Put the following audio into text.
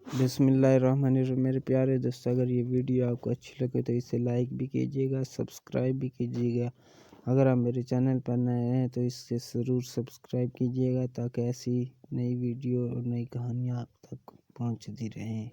बिस्मिल्लाहिर्रहमानिर्रहीम। मेरे प्यारे दोस्तों, अगर ये वीडियो आपको अच्छी लगे तो इसे लाइक भी कीजिएगा, सब्सक्राइब भी कीजिएगा। अगर आप मेरे चैनल पर नए हैं तो इसे ज़रूर सब्सक्राइब कीजिएगा ताकि ऐसी नई वीडियो और नई कहानियाँ आप तक पहुँचती रहें।